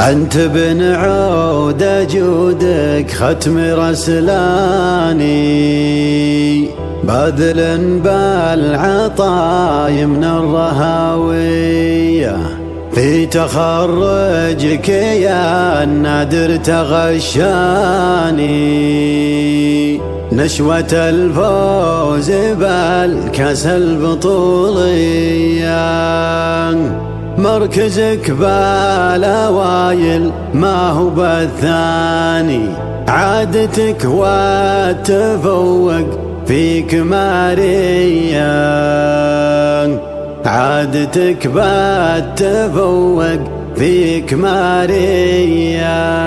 أنت بن عود جودك ختم رسلاني، باذل بالعطايا من الرهاوية. في تخرجك يا النادر تغشاني، نشوة الفوز بالكاس البطولية. مركزك بالاوائل ما هو بالثاني، عادتك والتفوق فيك ماريا. عادتك بالتفوق فيك ماريا.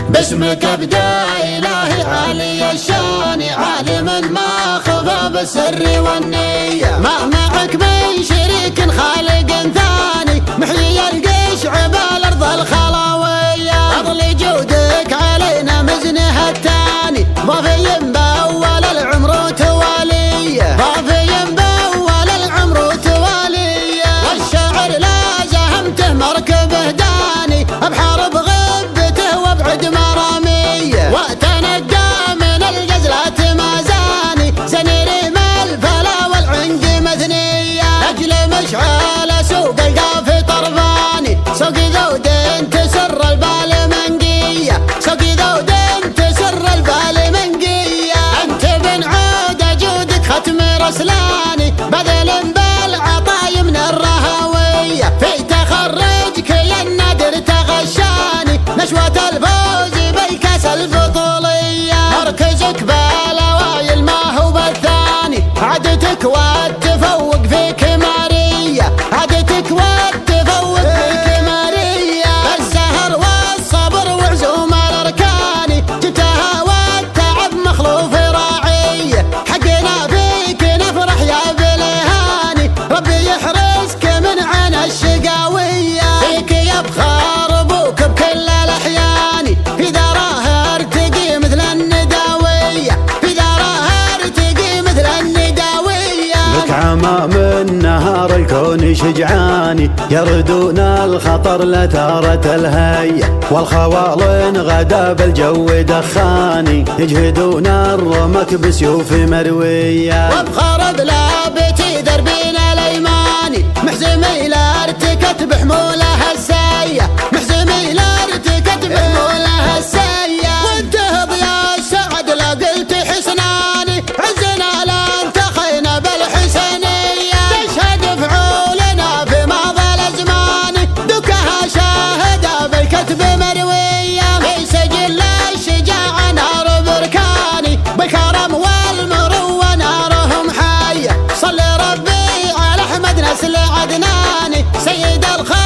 باسمك ابدا الهي عالي الشان، عالم ما خفى بالسر والنية. ما معك من شريك خالق ثاني، محيي القشع بالارض الخلاوية. فضل جودك علينا مزنها الثاني، ضافي باول العمر توالية. ضافي باول العمر توالية. والشاعر لا زهمته مركبه داني، ابحر بغبته وابعد مرامية. وتنقى من الغزلات مازاني، زنيري الفلا والعنق مثنية. اجل مشعل سوق القافي طرفاني، سوق ذود تسر البال منقية. سوق ذود تسر البال منقية. انت بن عود جودك ختم رسلاني، بذل بالعطايا من الرهاوية. في تخرجك يا النادر تغشاني، نشوة الفوز بالكاس البطولية. مركزك بالاوائل ما هو بالثاني، عادتك والتفوق فيك مارية. عادتك والتفوق فيك مارية. السهر والصبر وعزوم الاركان، جبتها والتعب مخلوف راعية. حقنا فيك نفرح يا بلهاني، ربي يحرسك من عن الشقاوية. فيك يبخر ابوك بكل الاحيان، في داره ارتقي مثل النداوية. في داره ارتقي مثل النداوية. لك عمام النهار الكون شجعاني، يردون الخطر لثارة الهية. والخوالن غدا بالجو دخاني، يجهدون الرمك بسيوف مروية. وبخرب لابتي دربنا الايماني، محزمي لارتكت بحمولها الساية. محزمي لارتكت بحمولها الساية. وانتهض يا سعد لا قلت حسناني، عزنا لا انتخينا بالحسنية. تشهد فعولنا في ماضى الازمان، دكها شاهدة بالكتب مروية. في سجل الشجاعة نار بركاني، بالكرم والمروة نارهم حية. صلي ربي على احمد نسل عدناني، سيد الخير